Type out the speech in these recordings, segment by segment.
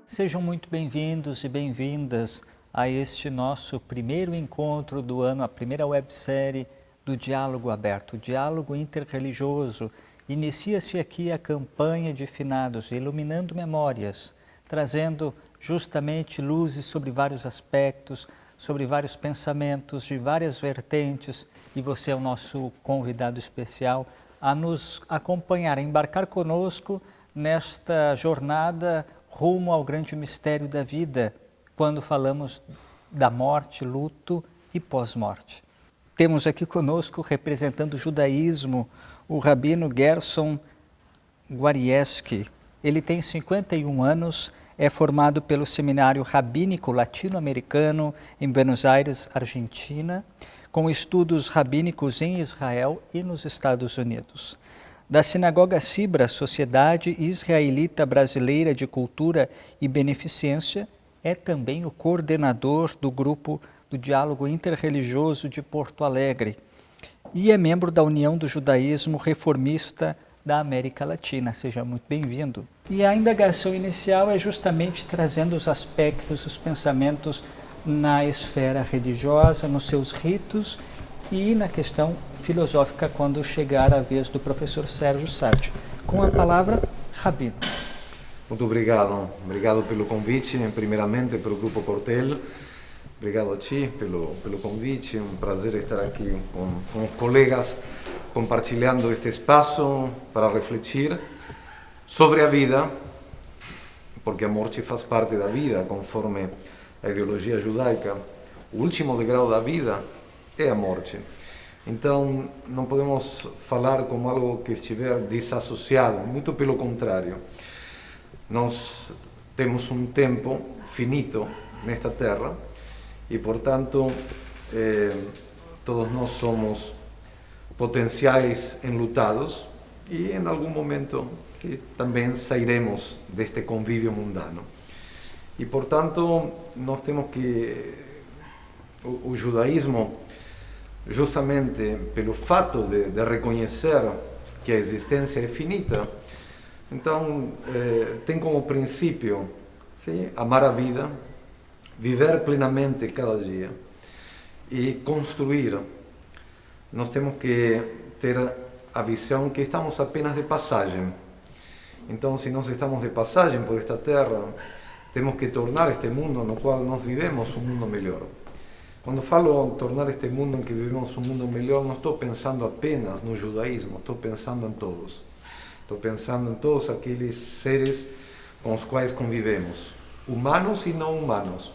Sejam muito bem-vindos e bem-vindas a este nosso primeiro encontro do ano, a primeira websérie do Diálogo Aberto, o Diálogo Interreligioso. Inicia-se aqui a campanha de finados, iluminando memórias, trazendo justamente luzes sobre vários aspectos, sobre vários pensamentos, de várias vertentes, e você é o nosso convidado especial a nos acompanhar, a embarcar conosco nesta jornada rumo ao grande mistério da vida, quando falamos da morte, luto e pós-morte. Temos aqui conosco, representando o judaísmo, o rabino Gerson Guarieski. Ele tem 51 anos, é formado pelo Seminário Rabínico Latino-Americano em Buenos Aires, Argentina, com estudos rabínicos em Israel e nos Estados Unidos. Da Sinagoga Sibra, Sociedade Israelita Brasileira de Cultura e Beneficência, é também o coordenador do grupo do Diálogo Interreligioso de Porto Alegre e é membro da União do Judaísmo Reformista da América Latina. Seja muito bem-vindo. E a indagação inicial é justamente trazendo os aspectos, os pensamentos na esfera religiosa, nos seus ritos e na questão filosófica quando chegar a vez do professor Sérgio Sardi. Com a palavra, Rabino. Muito obrigado. Obrigado pelo convite, primeiramente pelo Grupo Cortel. Obrigado a ti pelo convite. Um prazer estar aqui com os colegas, compartilhando este espaço para refletir sobre a vida, porque a morte faz parte da vida, conforme a ideologia judaica. O último degrau da vida é a morte. Então, não podemos falar como algo que estiver desassociado, muito pelo contrário. Nós temos um tempo finito nesta terra e, portanto, todos nós somos potenciais enlutados e, em algum momento, também sairemos deste convívio mundano. E, portanto, nós temos que... O judaísmo, justamente pelo fato de reconhecer que a existência é finita, então tem como princípio, sim, amar a vida, viver plenamente cada dia e construir. Nós temos que ter a visão que estamos apenas de passagem. Então, se nós estamos de passagem por esta terra, temos que tornar este mundo no qual nós vivemos um mundo melhor. Quando falo tornar este mundo em que vivemos um mundo melhor, não estou pensando apenas no judaísmo, estou pensando em todos. Estou pensando em todos aqueles seres com os quais convivemos, humanos e não humanos.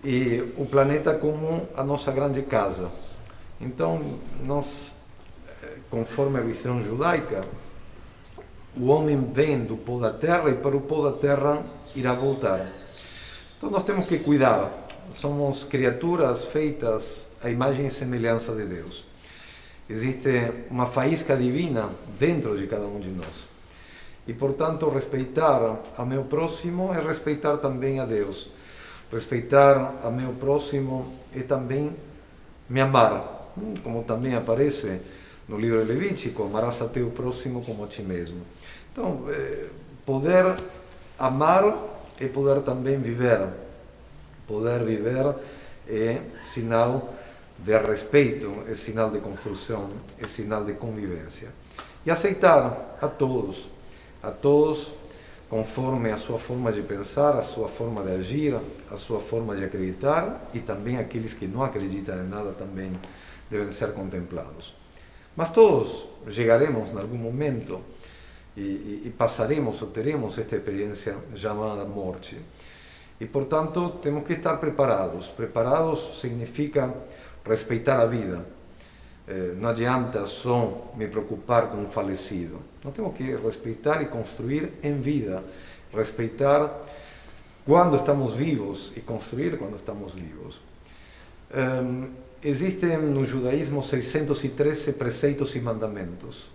E o planeta como a nossa grande casa. Então, nós, conforme a visão judaica, o homem vem do pó da terra e para o pó da terra irá voltar. Então, nós temos que cuidar. Somos criaturas feitas à imagem e semelhança de Deus. Existe uma faísca divina dentro de cada um de nós. E, portanto, respeitar a meu próximo é respeitar também a Deus. Respeitar a meu próximo é também me amar, como também aparece no livro Levítico, amarás a teu próximo como a ti mesmo. Então, poder amar é poder também viver. Poder viver é sinal de respeito, é sinal de construção, é sinal de convivência. E aceitar a todos conforme a sua forma de pensar, a sua forma de agir, a sua forma de acreditar, e também aqueles que não acreditam em nada também devem ser contemplados. Mas todos chegaremos em algum momento e passaremos ou teremos esta experiência chamada morte. E, portanto, temos que estar preparados. Preparados significa respeitar a vida. Não adianta só me preocupar com o falecido. Nós temos que respeitar e construir em vida. Respeitar quando estamos vivos e construir quando estamos vivos. Existem no judaísmo 613 preceitos e mandamentos.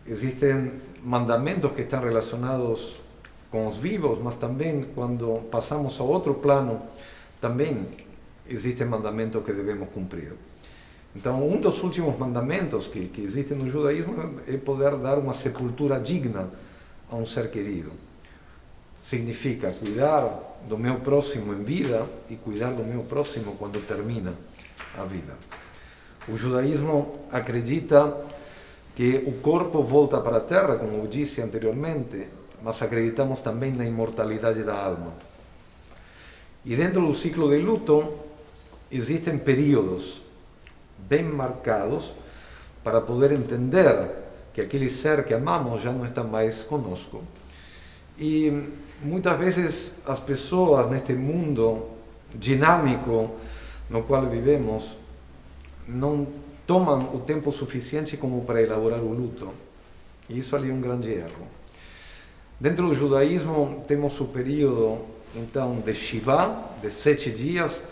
Existem mandamentos que estão relacionados com os vivos, mas também quando passamos a outro plano, também existem mandamentos que devemos cumprir. Então, um dos últimos mandamentos que existe no judaísmo é poder dar uma sepultura digna a um ser querido. Significa cuidar do meu próximo em vida e cuidar do meu próximo quando termina a vida. O judaísmo acredita que o corpo volta para a terra, como eu disse anteriormente, mas acreditamos também na imortalidade da alma. E dentro do ciclo de luto existem períodos bem marcados para poder entender que aquele ser que amamos já não está mais conosco. E muitas vezes as pessoas neste mundo dinâmico no qual vivemos não tomam o tempo suficiente como para elaborar o luto. E isso ali é um grande erro. Dentro do judaísmo temos o período então de Shiva, de 7 dias,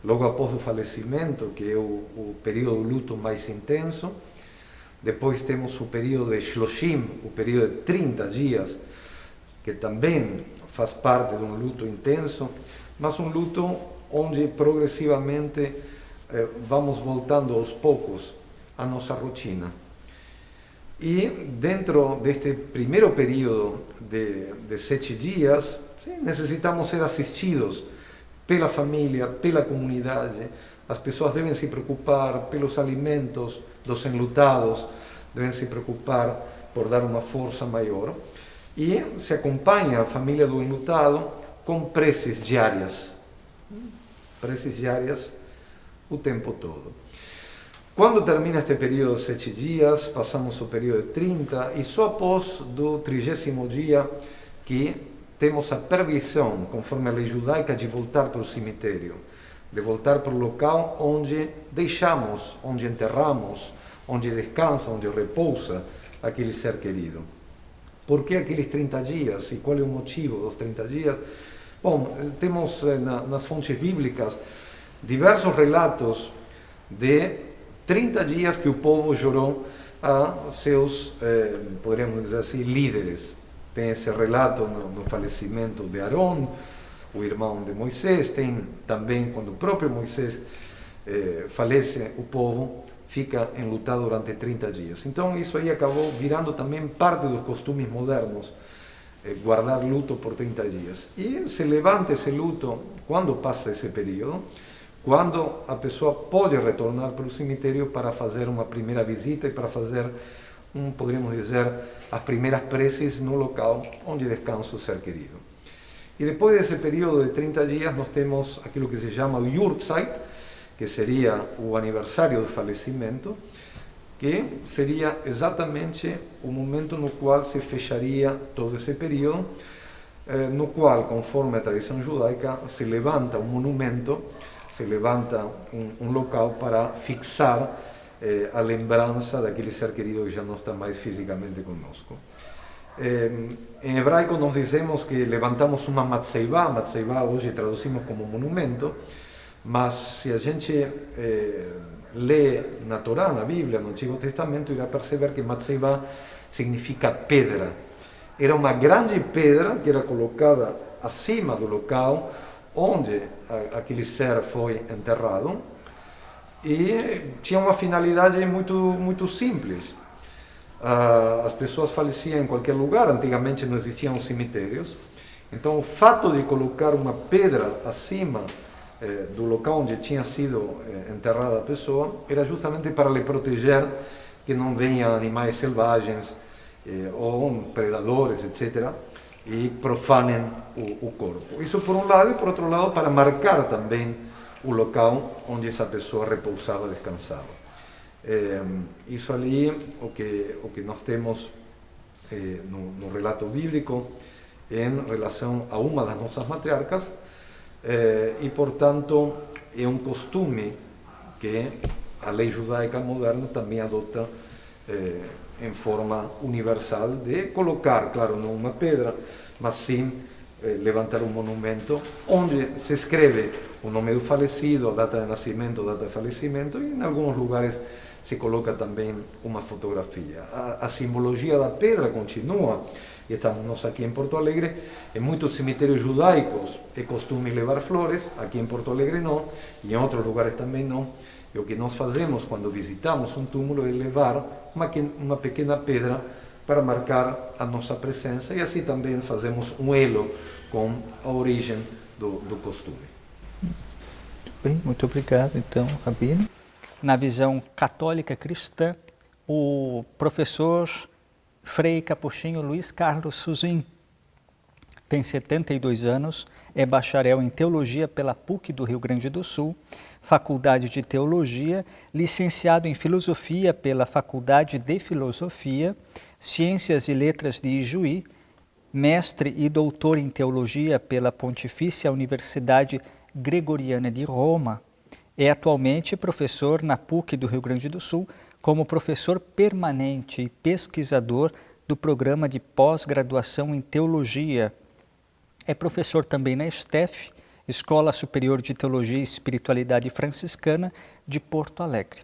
logo após o falecimento, que é o período do luto mais intenso. Depois temos o período de Shloshim, o período de 30 dias, que também faz parte de um luto intenso, mas um luto onde progressivamente vamos voltando aos poucos à nossa rotina. E dentro deste primeiro período de 7 dias, necessitamos ser assistidos pela família, pela comunidade. As pessoas devem se preocupar pelos alimentos dos enlutados, devem se preocupar por dar uma força maior. E se acompanha a família do enlutado com preces diárias o tempo todo. Quando termina este período de 7 dias, passamos o período de 30 e só após do 30º dia que temos a permissão, conforme a lei judaica, de voltar para o cemitério, de voltar para o local onde deixamos, onde enterramos, onde descansa, onde repousa aquele ser querido. Por que aqueles 30 dias e qual é o motivo dos 30 dias? Bom, temos nas fontes bíblicas diversos relatos de 30 dias que o povo chorou a seus, poderíamos dizer assim, líderes. Tem esse relato no falecimento de Arão, o irmão de Moisés, tem também quando o próprio Moisés falece, o povo fica enlutado durante 30 dias. Então isso aí acabou virando também parte dos costumes modernos, guardar luto por 30 dias. E se levanta esse luto quando passa esse período, quando a pessoa pode retornar para o cemitério para fazer uma primeira visita e para fazer, poderíamos dizer, as primeiras preces no local onde descansa o ser querido. E depois desse período de 30 dias, nós temos aquilo que se chama o Yurtzeit, que seria o aniversário do falecimento, que seria exatamente o momento no qual se fecharia todo esse período, no qual, conforme a tradição judaica, se levanta um monumento, se levanta um local para fixar a lembrança daquele ser querido que já não está mais fisicamente conosco. Em hebraico nós dizemos que levantamos uma matzeivá, matzeivá hoje traduzimos como monumento, mas se a gente lê na Torá, na Bíblia, no Antigo Testamento, irá perceber que matzeivá significa pedra. Era uma grande pedra que era colocada acima do local onde aquele ser foi enterrado e tinha uma finalidade muito simples. As pessoas faleciam em qualquer lugar, antigamente não existiam cemitérios, então o fato de colocar uma pedra acima do local onde tinha sido enterrada a pessoa era justamente para lhe proteger que não venham animais selvagens ou predadores, etc., e profanem o corpo. Isso por um lado, e por outro lado para marcar também o local onde essa pessoa repousava, descansava. Isso ali, o que nós temos no relato bíblico em relação a uma das nossas matriarcas, e portanto é um costume que a lei judaica moderna também adota em forma universal de colocar, claro, não uma pedra, mas sim levantar um monumento onde se escreve o nome do falecido, a data de nascimento, a data de falecimento, e em alguns lugares se coloca também uma fotografia. A simbologia da pedra continua. Estamos nós aqui em Porto Alegre. Em muitos cemitérios judaicos é costume levar flores, aqui em Porto Alegre não, e em outros lugares também não. E o que nós fazemos quando visitamos um túmulo é levar uma pequena pedra para marcar a nossa presença, e assim também fazemos um elo com a origem do costume. Bem, muito obrigado então, Rabino. Na visão católica cristã, o professor Frei Capuchinho Luiz Carlos Suzin tem 72 anos, é bacharel em Teologia pela PUC do Rio Grande do Sul, Faculdade de Teologia, licenciado em Filosofia pela Faculdade de Filosofia, Ciências e Letras de Ijuí, mestre e doutor em Teologia pela Pontifícia Universidade Gregoriana de Roma. É atualmente professor na PUC do Rio Grande do Sul, como professor permanente e pesquisador do programa de pós-graduação em Teologia. É professor também na STEF, Escola Superior de Teologia e Espiritualidade Franciscana de Porto Alegre.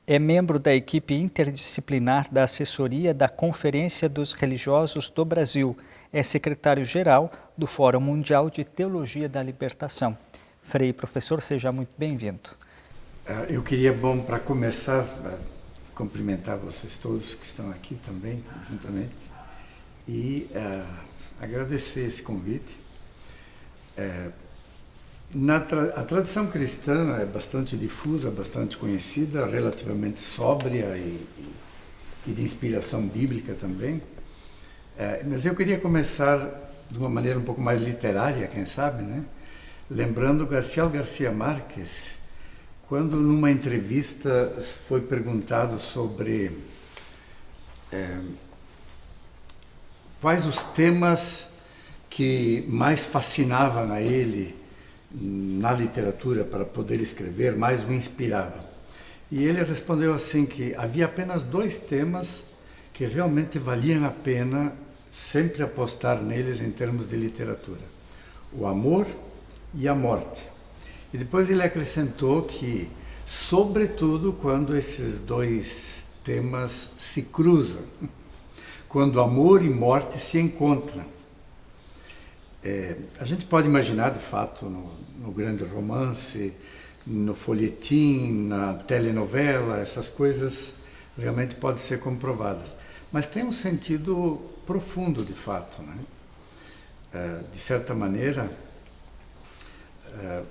É membro da equipe interdisciplinar da assessoria da Conferência dos Religiosos do Brasil. É secretário-geral do Fórum Mundial de Teologia da Libertação. Frei, professor, seja muito bem-vindo. Eu queria, para começar, cumprimentar vocês todos que estão aqui também, juntamente, e agradecer esse convite. A tradição cristã é bastante difusa, bastante conhecida, relativamente sóbria e de inspiração bíblica também. Mas eu queria começar de uma maneira um pouco mais literária, quem sabe, né? Lembrando Garcia Márquez, quando numa entrevista foi perguntado sobre quais os temas que mais fascinavam a ele na literatura para poder escrever, mais o inspiravam. E ele respondeu assim que havia apenas 2 temas que realmente valiam a pena sempre apostar neles em termos de literatura: o amor e a morte. E depois ele acrescentou que, sobretudo quando esses 2 temas se cruzam, quando amor e morte se encontram. A gente pode imaginar, de fato, no grande romance, no folhetim, na telenovela, essas coisas realmente podem ser comprovadas. Mas tem um sentido profundo, de fato, né? De certa maneira,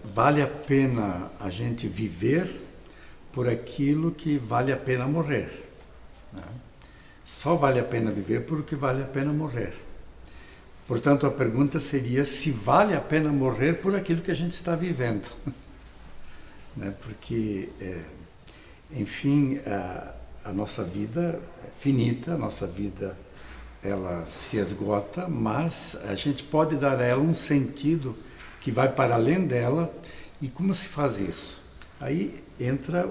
vale a pena a gente viver por aquilo que vale a pena morrer, né? Só vale a pena viver por o que vale a pena morrer. Portanto, a pergunta seria se vale a pena morrer por aquilo que a gente está vivendo. Né? Porque, enfim, a nossa vida é finita, a nossa vida ela se esgota, mas a gente pode dar a ela um sentido que vai para além dela. E como se faz isso? Aí entra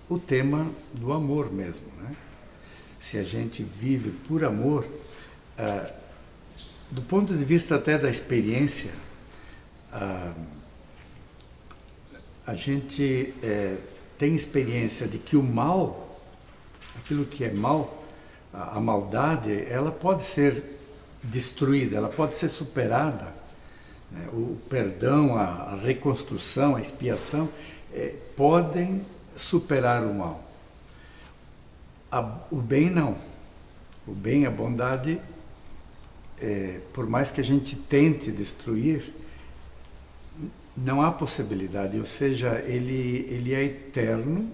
o tema do amor mesmo, né? Se a gente vive por amor, do ponto de vista até da experiência, a gente tem experiência de que o mal, aquilo que é mal, a maldade, ela pode ser destruída, ela pode ser superada, né? O perdão, a reconstrução, a expiação podem superar o mal. O bem não. O bem, a bondade, por mais que a gente tente destruir, não há possibilidade, ou seja, ele é eterno,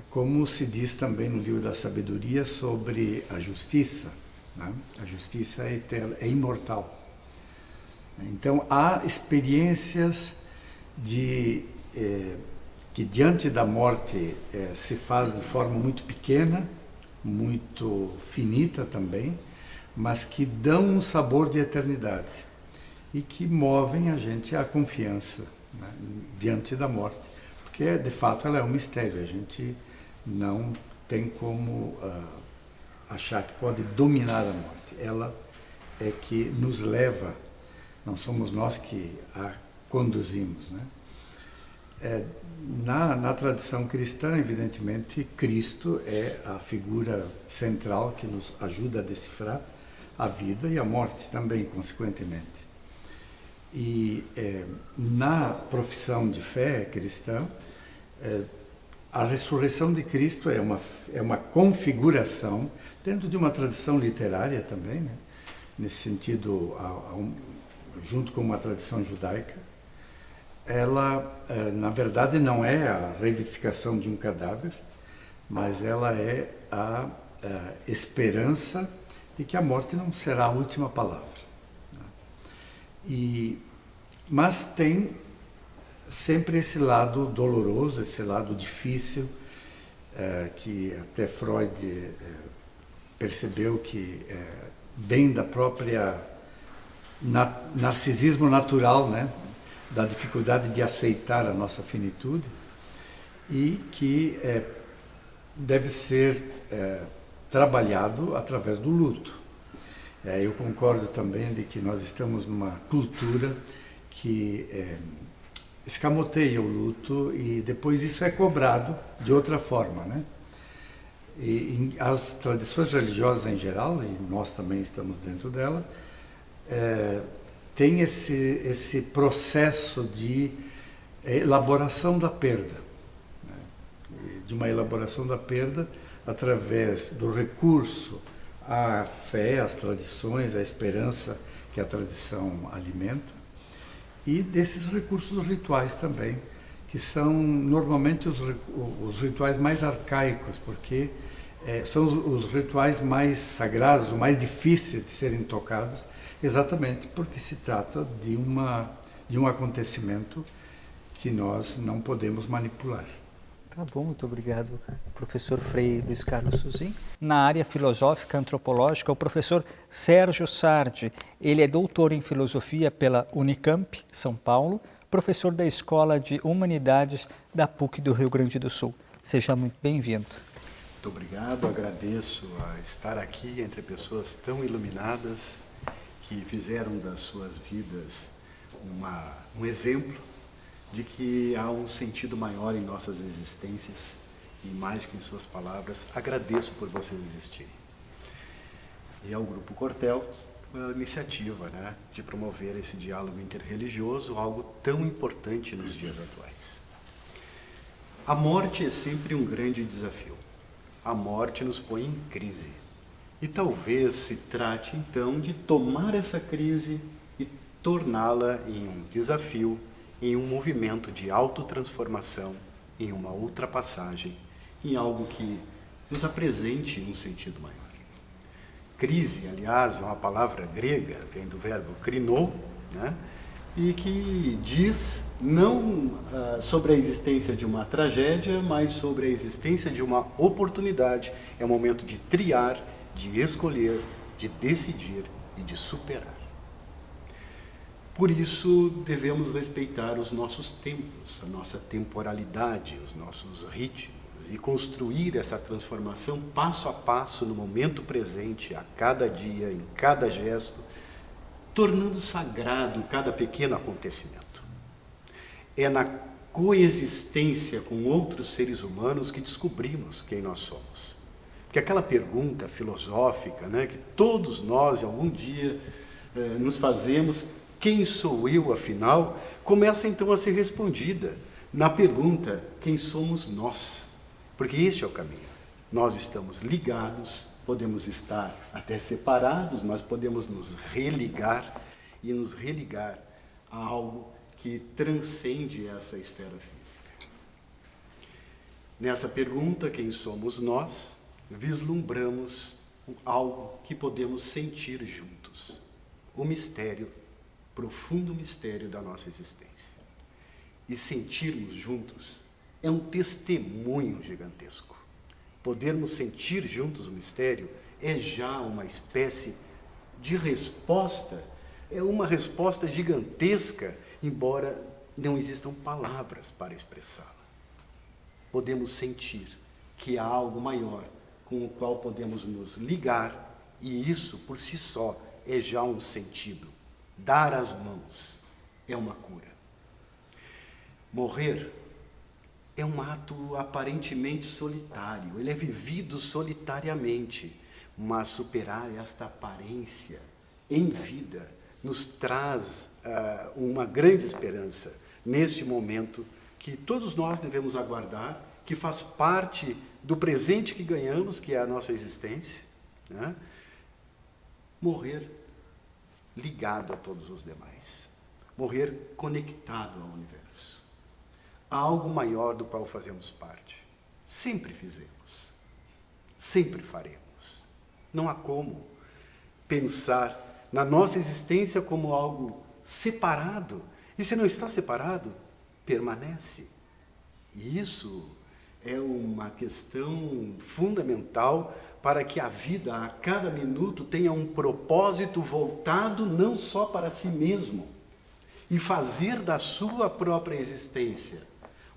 como se diz também no livro da sabedoria sobre a justiça, né? A justiça é eterna, é imortal. Então há experiências que diante da morte se faz de forma muito pequena, muito finita também, mas que dão um sabor de eternidade e que movem a gente à confiança, né, diante da morte, porque de fato ela é um mistério, a gente não tem como achar que pode dominar a morte, ela é que nos leva não somos nós que a conduzimos, né? Na tradição cristã, evidentemente, Cristo é a figura central que nos ajuda a decifrar a vida e a morte também, consequentemente. E na profissão de fé cristã, a ressurreição de Cristo é uma configuração, dentro de uma tradição literária também, né? Nesse sentido, junto com uma tradição judaica. Ela, na verdade, não é a revivificação de um cadáver, mas ela é a esperança de que a morte não será a última palavra. Mas tem sempre esse lado doloroso, esse lado difícil, que até Freud percebeu que vem da própria narcisismo natural, né? Da dificuldade de aceitar a nossa finitude, e que deve ser trabalhado através do luto. Eu concordo também de que nós estamos numa cultura que escamoteia o luto e depois isso é cobrado de outra forma, né? E as tradições religiosas em geral, e nós também estamos dentro dela, tem esse processo de elaboração da perda, né? De uma elaboração da perda através do recurso à fé, às tradições, à esperança que a tradição alimenta, e desses recursos rituais também, que são normalmente os rituais mais arcaicos, porque são os rituais mais sagrados, os mais difíceis de serem tocados, exatamente porque se trata de um acontecimento que nós não podemos manipular. Tá bom, muito obrigado, professor Frei Luiz Carlos Suzin. Na área filosófica antropológica, o professor Sérgio Sardi, ele é doutor em filosofia pela Unicamp, São Paulo, professor da Escola de Humanidades da PUC do Rio Grande do Sul. Seja muito bem-vindo. Muito obrigado, agradeço a estar aqui entre pessoas tão iluminadas que fizeram das suas vidas um exemplo de que há um sentido maior em nossas existências e mais que em suas palavras. Agradeço por vocês existirem. E ao Grupo Cortel, a iniciativa, né, de promover esse diálogo interreligioso, algo tão importante nos dias atuais. A morte é sempre um grande desafio. A morte nos põe em crise. E talvez se trate, então, de tomar essa crise e torná-la em um desafio, em um movimento de autotransformação, em uma ultrapassagem, em algo que nos apresente um sentido maior. Crise, aliás, é uma palavra grega, vem do verbo krinou, né? E que diz não sobre a existência de uma tragédia, mas sobre a existência de uma oportunidade. É um momento de triar, de escolher, de decidir e de superar. Por isso, devemos respeitar os nossos tempos, a nossa temporalidade, os nossos ritmos, e construir essa transformação passo a passo, no momento presente, a cada dia, em cada gesto, tornando sagrado cada pequeno acontecimento. É na coexistência com outros seres humanos que descobrimos quem nós somos. Porque aquela pergunta filosófica, né, que todos nós, algum dia, nos fazemos, quem sou eu, afinal, começa então a ser respondida na pergunta, quem somos nós? Porque esse é o caminho. Nós estamos ligados, podemos estar até separados, mas podemos nos religar e nos religar a algo que transcende essa esfera física. Nessa pergunta, quem somos nós, vislumbramos algo que podemos sentir juntos. O mistério, profundo mistério da nossa existência. E sentirmos juntos é um testemunho gigantesco. Podermos sentir juntos o mistério é já uma espécie de resposta, é uma resposta gigantesca, embora não existam palavras para expressá-la. Podemos sentir que há algo maior com o qual podemos nos ligar, e isso, por si só, é já um sentido, dar as mãos é uma cura. Morrer é um ato aparentemente solitário, ele é vivido solitariamente, mas superar esta aparência em vida nos traz uma grande esperança neste momento que todos nós devemos aguardar, que faz parte do presente que ganhamos, que é a nossa existência, né? Morrer ligado a todos os demais, morrer conectado ao universo, a algo maior do qual fazemos parte. Sempre fizemos, sempre faremos. Não há como pensar na nossa existência como algo separado. E se não está separado, permanece. E isso é uma questão fundamental para que a vida, a cada minuto, tenha um propósito voltado não só para si mesmo, e fazer da sua própria existência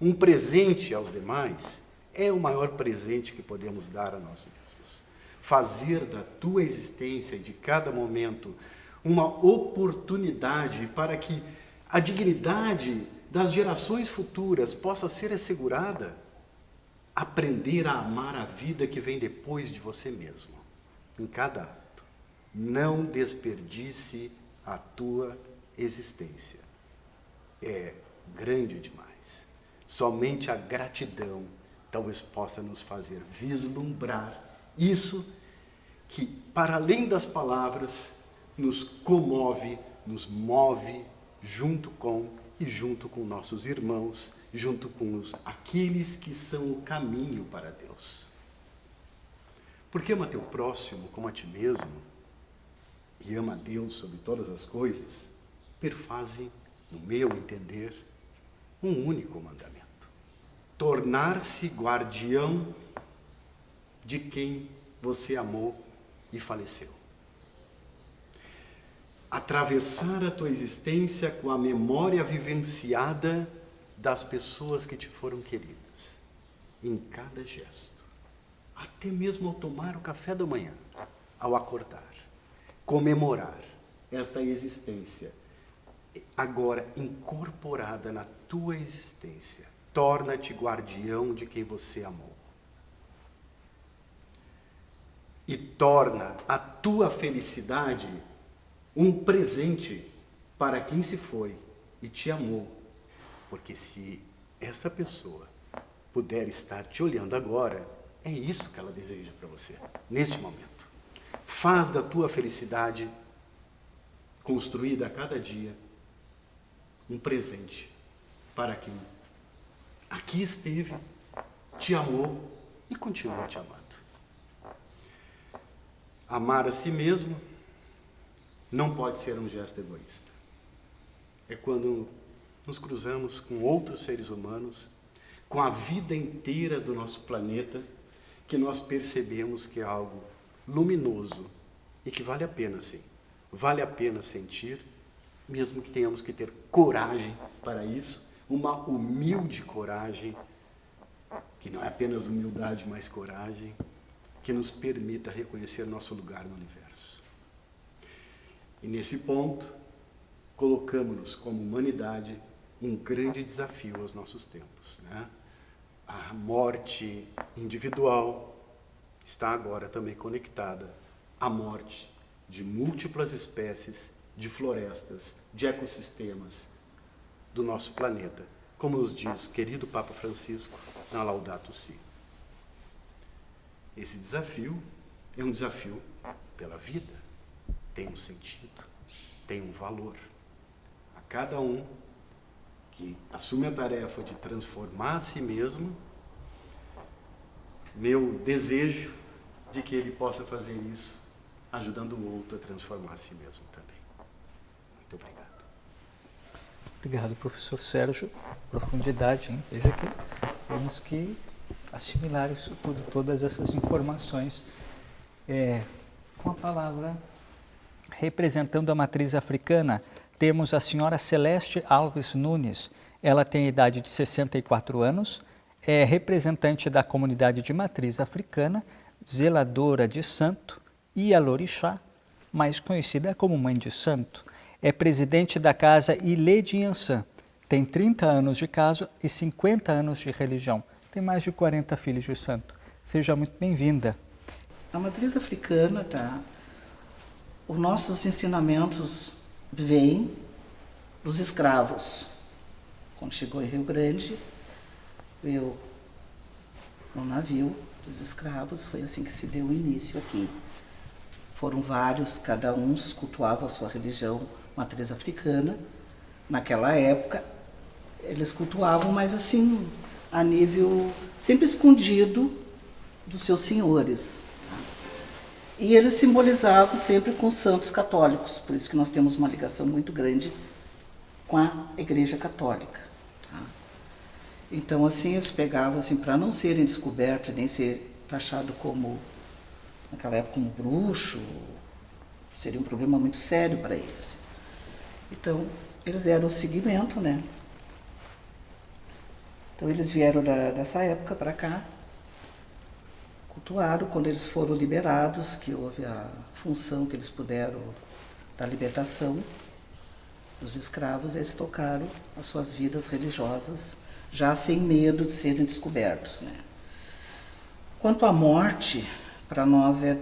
um presente aos demais é o maior presente que podemos dar a nós mesmos. Fazer da tua existência e de cada momento uma oportunidade para que a dignidade das gerações futuras possa ser assegurada. Aprender a amar a vida que vem depois de você mesmo, em cada ato. Não desperdice a tua existência. É grande demais. Somente a gratidão talvez possa nos fazer vislumbrar isso que, para além das palavras, nos comove, nos move junto com nossos irmãos, junto com aqueles que são o caminho para Deus. Porque ama teu próximo como a ti mesmo e ama a Deus sobre todas as coisas, perfazem, no meu entender, um único mandamento: tornar-se guardião de quem você amou e faleceu. Atravessar a tua existência com a memória vivenciada das pessoas que te foram queridas, em cada gesto, até mesmo ao tomar o café da manhã, ao acordar, comemorar esta existência, agora incorporada na tua existência. Torna-te guardião de quem você amou. E torna a tua felicidade um presente para quem se foi e te amou. Porque se esta pessoa puder estar te olhando agora, é isso que ela deseja para você, neste momento. Faz da tua felicidade, construída a cada dia, um presente para quem aqui esteve, te amou e continua te amando. Amar a si mesmo não pode ser um gesto egoísta. É quando nos cruzamos com outros seres humanos, com a vida inteira do nosso planeta, que nós percebemos que é algo luminoso e que vale a pena, sim. Vale a pena sentir, mesmo que tenhamos que ter coragem para isso, uma humilde coragem, que não é apenas humildade, mas coragem, que nos permita reconhecer nosso lugar no universo. E nesse ponto, colocamos-nos como humanidade um grande desafio aos nossos tempos, né? A morte individual está agora também conectada à morte de múltiplas espécies, de florestas, de ecossistemas do nosso planeta, como nos diz querido Papa Francisco na Laudato Si. Esse desafio é um desafio pela vida, tem um sentido, tem um valor. A cada um que assume a tarefa de transformar a si mesmo, meu desejo de que ele possa fazer isso, ajudando o outro a transformar a si mesmo também. Muito obrigado. Obrigado, professor Sérgio. Profundidade, hein? Veja que temos que assimilar isso tudo, todas essas informações. Com a palavra, representando a matriz africana, temos a senhora Celeste Alves Nunes. Ela tem a idade de 64 anos, é representante da comunidade de matriz africana, zeladora de santo, Ialorixá, mais conhecida como Mãe de Santo. é presidente da Casa Ilê de Yansan. Tem 30 anos de caso e 50 anos de religião. Tem mais de 40 filhos de santo. Seja muito bem-vinda. A matriz africana, os nossos ensinamentos vêm dos escravos. Quando chegou em Rio Grande, veio no navio dos escravos, foi assim que se deu o início aqui. Foram vários, cada um cultuava a sua religião matriz africana. Naquela época, eles cultuavam, mas assim, a nível sempre escondido dos seus senhores. E eles simbolizavam sempre com os santos católicos, por isso que nós temos uma ligação muito grande com a Igreja Católica. Então, assim, eles pegavam, assim, para não serem descobertos, nem ser taxado como, naquela época, como bruxo, seria um problema muito sério para eles. Então, eles deram o seguimento, né? Então, eles vieram dessa época para cá, cultuaram. Quando eles foram liberados, que houve a função que eles puderam da libertação dos escravos, eles tocaram as suas vidas religiosas, já sem medo de serem descobertos, né? Quanto à morte, para nós é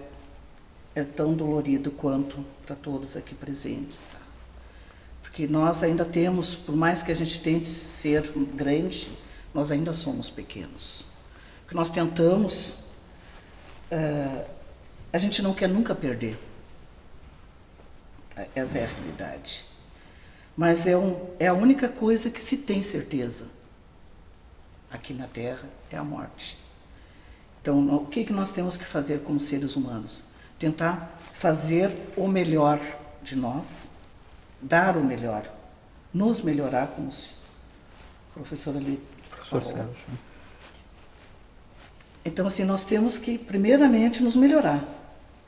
tão dolorido quanto para todos aqui presentes, tá? Porque nós ainda temos, por mais que a gente tente ser grande, nós ainda somos pequenos. O que nós tentamos, a gente não quer nunca perder. Essa é a realidade. Mas é a única coisa que se tem certeza aqui na Terra, é a morte. Então, o que nós temos que fazer como seres humanos? Tentar fazer o melhor de nós, dar o melhor, nos melhorar, como o professor ali falou. Então, assim, nós temos que, primeiramente, nos melhorar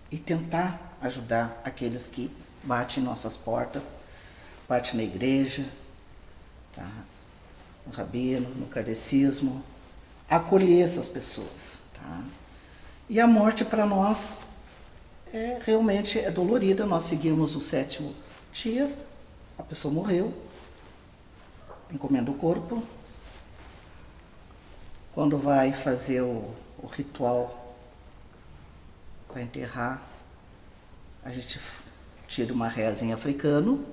e tentar ajudar aqueles que batem em nossas portas, batem na igreja, tá? No rabino, no kardecismo, acolher essas pessoas, tá? E a morte para nós realmente é dolorida. Nós seguimos o 7º dia, a pessoa morreu, encomenda o corpo. Quando vai fazer o ritual para enterrar, a gente tira uma reza em africano,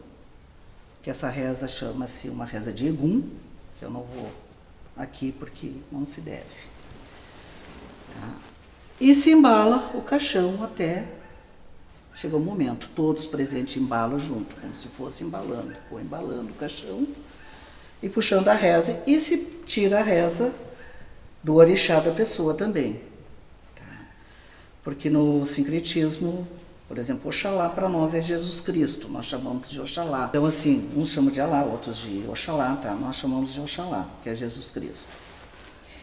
que essa reza chama-se uma reza de Egum, que eu não vou aqui porque não se deve. Tá? E se embala o caixão até chegar o momento. Todos presentes embalam junto, como se fosse embalando, ou embalando o caixão e puxando a reza. E se tira a reza do orixá da pessoa também. Tá? Porque no sincretismo, por exemplo, Oxalá para nós é Jesus Cristo, nós chamamos de Oxalá. Então, assim, uns chamam de Alá, outros de Oxalá, tá? Nós chamamos de Oxalá, que é Jesus Cristo.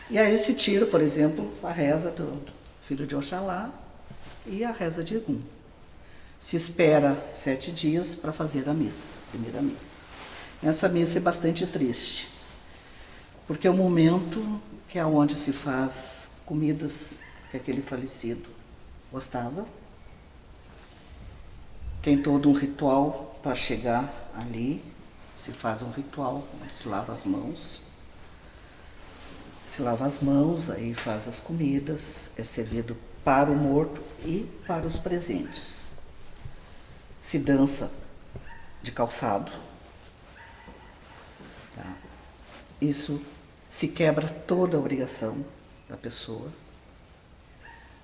E aí se tira, por exemplo, a reza do filho de Oxalá e a reza de Egum. Se espera 7 dias para fazer a missa, a primeira missa. Essa missa é bastante triste, porque é o momento que é onde se faz comidas que aquele falecido gostava. Tem todo um ritual para chegar ali, se faz um ritual, se lava as mãos. Se lava as mãos, aí faz as comidas, é servido para o morto e para os presentes. Se dança de calçado. Tá? Isso se quebra toda a obrigação da pessoa.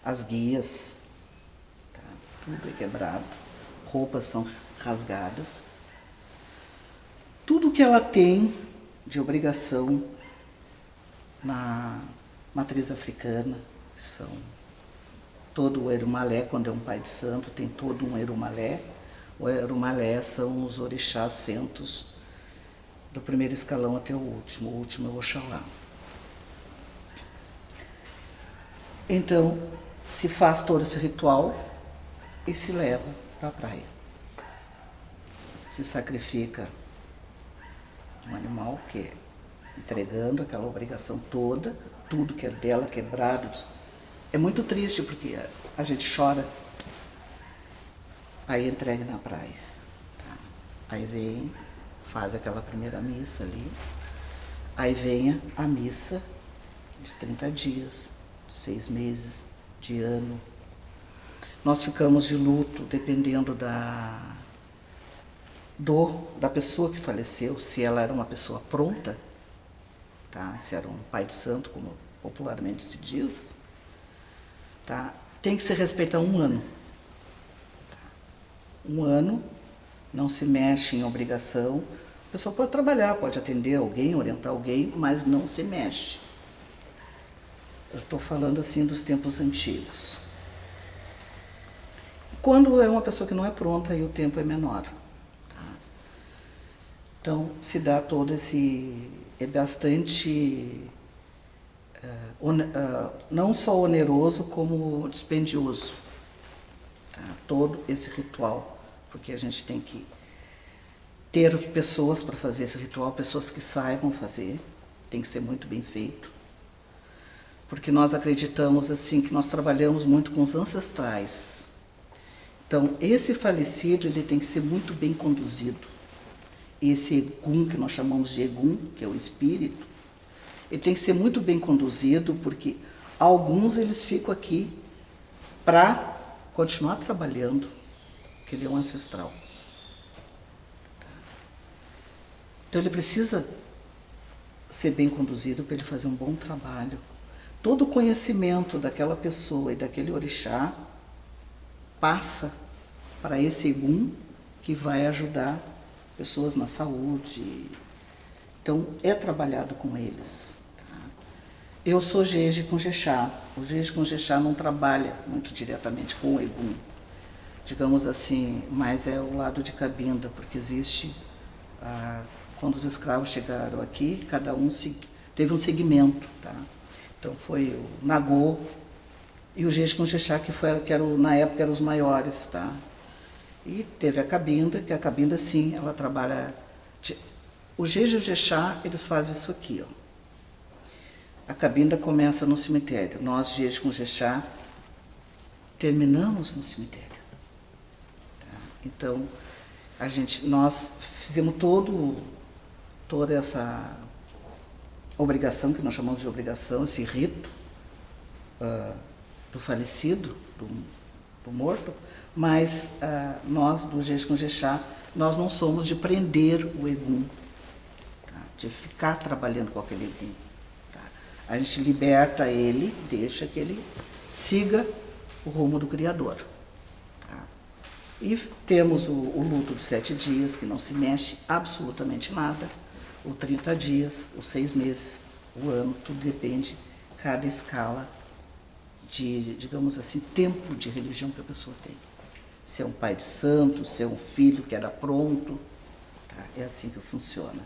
As guias, tá? Tudo é quebrado. Roupas são rasgadas. Tudo que ela tem de obrigação na matriz africana, que são todo o Erumalé, quando é um pai de santo, tem todo um Erumalé. O Erumalé são os orixás centos do primeiro escalão até o último é o Oxalá. Então, se faz todo esse ritual e se leva para a praia. Se sacrifica um animal que é entregando aquela obrigação toda, tudo que é dela quebrado. É muito triste porque a gente chora, aí entrega na praia. Tá? Aí vem, faz aquela primeira missa ali. Aí vem a missa de 30 dias, 6 meses, de ano. Nós ficamos de luto dependendo da pessoa que faleceu, se ela era uma pessoa pronta, tá? Se era um pai de santo, como popularmente se diz, tá? Tem que se respeitar 1 ano. 1 ano, não se mexe em obrigação. A pessoa pode trabalhar, pode atender alguém, orientar alguém, mas não se mexe. Eu estou falando assim dos tempos antigos. Quando é uma pessoa que não é pronta, aí o tempo é menor. Tá? Então, se dá todo esse... É bastante... não só oneroso, como dispendioso. Tá? Todo esse ritual. Porque a gente tem que ter pessoas para fazer esse ritual, pessoas que saibam fazer. Tem que ser muito bem feito. Porque nós acreditamos assim que nós trabalhamos muito com os ancestrais. Então, esse falecido ele tem que ser muito bem conduzido. Esse egum, que nós chamamos de egum, que é o espírito, ele tem que ser muito bem conduzido, porque alguns eles ficam aqui para continuar trabalhando, porque ele é um ancestral. Então, ele precisa ser bem conduzido para ele fazer um bom trabalho. Todo o conhecimento daquela pessoa e daquele orixá passa para esse egum que vai ajudar pessoas na saúde. Então, é trabalhado com eles. Tá? Eu sou Jeje com Jexá. O Jeje com Jexá não trabalha muito diretamente com o egum, digamos assim, mas é o lado de Cabinda, porque existe, quando os escravos chegaram aqui, cada um teve um segmento, tá? Então foi o Nagô e o Jeje com Jexá, que na época eram os maiores, tá? E teve a Cabinda, que a Cabinda sim, ela trabalha... O Jeje e o Jexá, eles fazem isso aqui, ó. A Cabinda começa no cemitério. Nós, Jeje com Jexá, terminamos no cemitério. Tá? Então, nós fizemos toda essa obrigação, que nós chamamos de obrigação, esse rito do falecido, do morto, mas nós, do Jeje com Jexá, nós não somos de prender o egum, tá? De ficar trabalhando com aquele egum. Tá? A gente liberta ele, deixa que ele siga o rumo do Criador. Tá? E temos o luto de 7 dias, que não se mexe absolutamente nada, ou 30 dias, ou 6 meses, o ano, tudo depende, cada escala de, digamos assim, tempo de religião que a pessoa tem. Se é um pai de santo, se é um filho que era pronto, tá? É assim que funciona.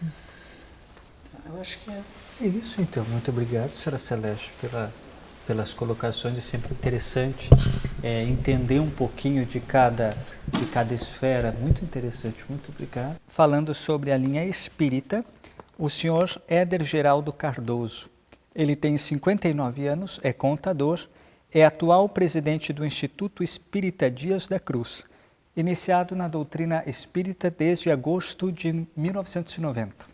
Tá? Eu acho que é... Isso, então. Muito obrigado, senhora Celeste, pelas colocações. É sempre interessante entender um pouquinho de cada esfera. Muito interessante, muito obrigado. Falando sobre a linha espírita, o senhor Éder Geraldo Cardoso. Ele tem 59 anos, é contador, é atual presidente do Instituto Espírita Dias da Cruz, iniciado na doutrina espírita desde agosto de 1990.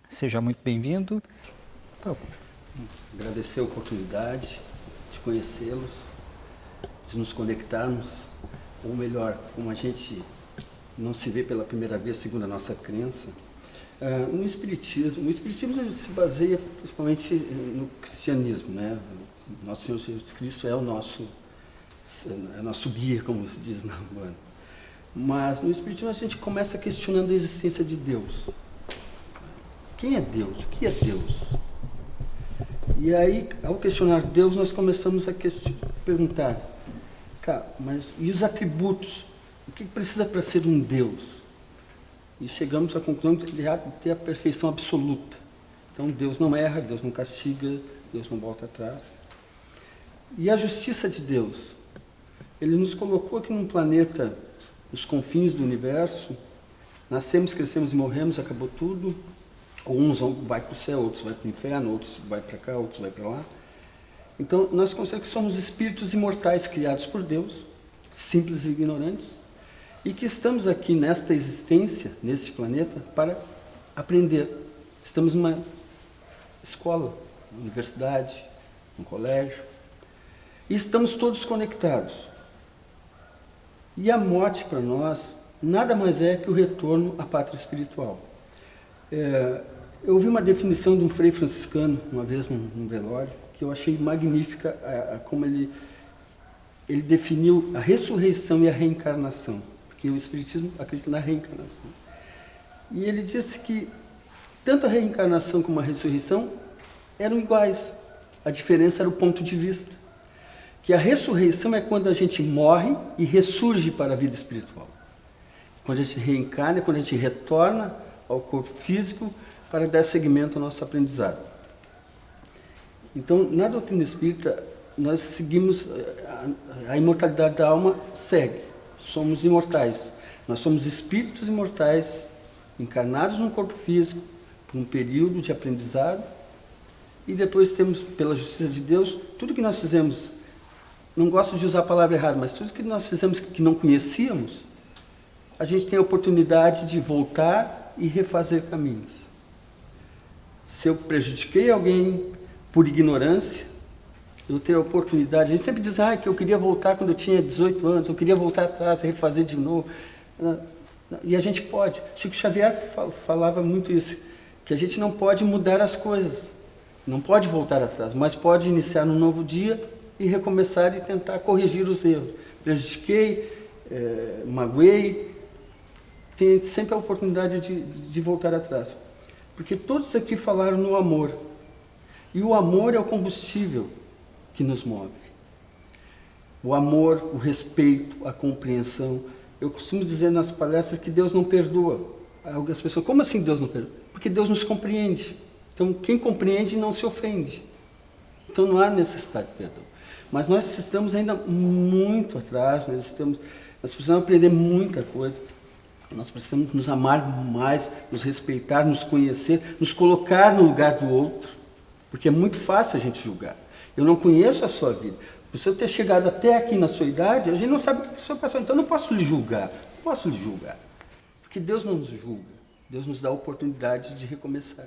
Seja muito bem-vindo. Agradecer a oportunidade de conhecê-los, de nos conectarmos, ou melhor, como a gente não se vê pela primeira vez, segundo a nossa crença, no Espiritismo. O Espiritismo se baseia principalmente no cristianismo, né? Nosso Senhor Jesus Cristo é o nosso guia, como se diz na Umbanda. Mas no Espiritismo a gente começa questionando a existência de Deus. Quem é Deus? O que é Deus? E aí, ao questionar Deus, nós começamos a perguntar, cara, mas e os atributos? O que precisa para ser um Deus? E chegamos à conclusão de que ele há de ter a perfeição absoluta. Então, Deus não erra, Deus não castiga, Deus não volta atrás. E a justiça de Deus? Ele nos colocou aqui num planeta, nos confins do universo, nascemos, crescemos e morremos, acabou tudo. Uns vão para o céu, outros vão para o inferno, outros vão para cá, outros vão para lá. Então, nós consideramos que somos espíritos imortais criados por Deus, simples e ignorantes, e que estamos aqui nesta existência, neste planeta, para aprender. Estamos numa escola, uma universidade, um colégio, e estamos todos conectados. E a morte para nós nada mais é que o retorno à pátria espiritual. Eu ouvi uma definição de um frei franciscano, uma vez num velório, que eu achei magnífica, como ele definiu a ressurreição e a reencarnação, porque o Espiritismo acredita na reencarnação. E ele disse que tanto a reencarnação como a ressurreição eram iguais, a diferença era o ponto de vista. Que a ressurreição é quando a gente morre e ressurge para a vida espiritual. Quando a gente reencarna, é quando a gente retorna ao corpo físico para dar seguimento ao nosso aprendizado. Então, na doutrina espírita, nós seguimos, a imortalidade da alma segue, somos imortais. Nós somos espíritos imortais, encarnados num corpo físico, por um período de aprendizado, e depois temos, pela justiça de Deus, tudo que nós fizemos, não gosto de usar a palavra errada, mas tudo que nós fizemos que não conhecíamos, a gente tem a oportunidade de voltar e refazer caminhos. Se eu prejudiquei alguém por ignorância, eu tenho a oportunidade. A gente sempre diz que eu queria voltar quando eu tinha 18 anos, eu queria voltar atrás e refazer de novo. E a gente pode. Chico Xavier falava muito isso, que a gente não pode mudar as coisas, não pode voltar atrás, mas pode iniciar num novo dia e recomeçar e tentar corrigir os erros. Prejudiquei, magoei, tem sempre a oportunidade de voltar atrás. Porque todos aqui falaram no amor. E o amor é o combustível que nos move. O amor, o respeito, a compreensão. Eu costumo dizer nas palestras que Deus não perdoa. Algumas pessoas, como assim Deus não perdoa? Porque Deus nos compreende. Então, quem compreende não se ofende. Então, não há necessidade de perdão. Mas nós estamos ainda muito atrás, nós precisamos aprender muita coisa. Nós precisamos nos amar mais, nos respeitar, nos conhecer, nos colocar no lugar do outro. Porque é muito fácil a gente julgar. Eu não conheço a sua vida. Por você ter chegado até aqui na sua idade, a gente não sabe o que o senhor passou. Então, eu não posso lhe julgar. Não posso lhe julgar. Porque Deus não nos julga. Deus nos dá a oportunidade de recomeçar.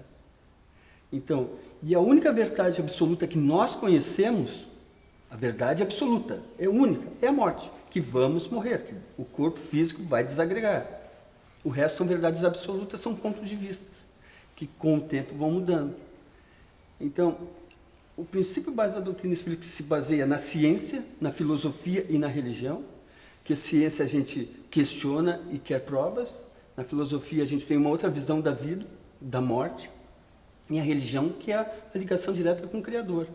Então, e a única verdade absoluta que nós conhecemos, a verdade absoluta, é única, é a morte. Que vamos morrer, que o corpo físico vai desagregar. O resto são verdades absolutas, são pontos de vista, que com o tempo vão mudando. Então, o princípio básico da doutrina espírita se baseia na ciência, na filosofia e na religião, que a ciência a gente questiona e quer provas, na filosofia a gente tem uma outra visão da vida, da morte, e a religião que é a ligação direta com o Criador,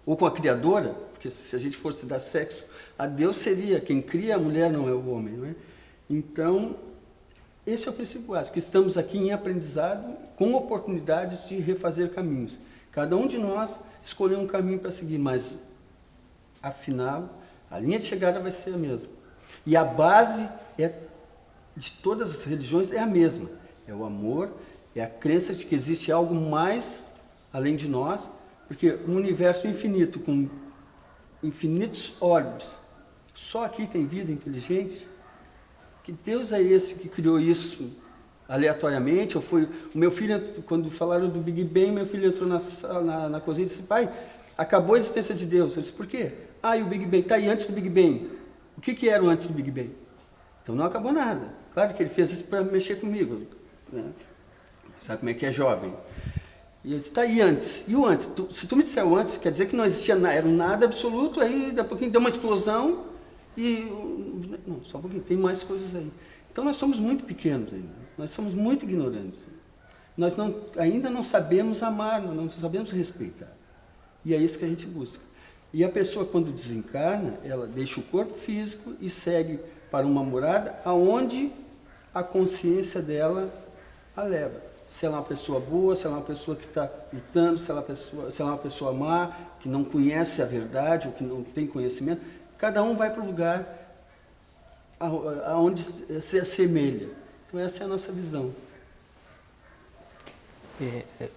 ou com a Criadora, porque se a gente fosse dar sexo a Deus, seria quem cria a mulher, não é o homem, não é? Então, esse é o princípio básico, que estamos aqui em aprendizado com oportunidades de refazer caminhos. Cada um de nós escolheu um caminho para seguir, mas, afinal, a linha de chegada vai ser a mesma. E a base de todas as religiões é a mesma. É o amor, é a crença de que existe algo mais além de nós, porque um universo infinito, com infinitos órbitos, só aqui tem vida inteligente. Que Deus é esse que criou isso aleatoriamente? Ou foi o meu filho, quando falaram do Big Bang, meu filho entrou na cozinha e disse: pai, acabou a existência de Deus. Eu disse: por quê? E o Big Bang, e antes do Big Bang? O que era o antes do Big Bang? Então não acabou nada. Claro que ele fez isso para mexer comigo, né? Sabe como é que é jovem? E eu disse: e antes? E o antes? Se tu me disser o antes, quer dizer que não existia nada, era um nada absoluto, aí daqui a pouquinho deu uma explosão e... Não, só um pouquinho, tem mais coisas aí. Então nós somos muito pequenos ainda, nós somos muito ignorantes. Nós ainda não sabemos amar, não sabemos respeitar. E é isso que a gente busca. E a pessoa, quando desencarna, ela deixa o corpo físico e segue para uma morada aonde a consciência dela a leva. Se ela é uma pessoa boa, se ela é uma pessoa que está lutando, se ela é uma pessoa má, que não conhece a verdade ou que não tem conhecimento, cada um vai para o lugar aonde se assemelha. Então essa é a nossa visão. É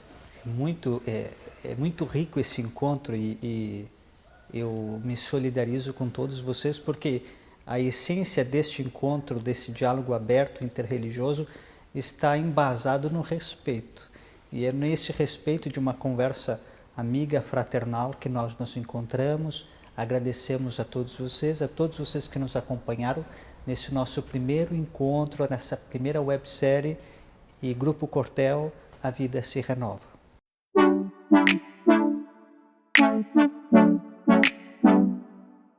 muito rico esse encontro e eu me solidarizo com todos vocês, porque a essência deste encontro, desse diálogo aberto interreligioso, está embasado no respeito. E é nesse respeito de uma conversa amiga, fraternal, que nós nos encontramos. Agradecemos a todos vocês que nos acompanharam nesse nosso primeiro encontro, nessa primeira websérie, e Grupo Cortel, a vida se renova.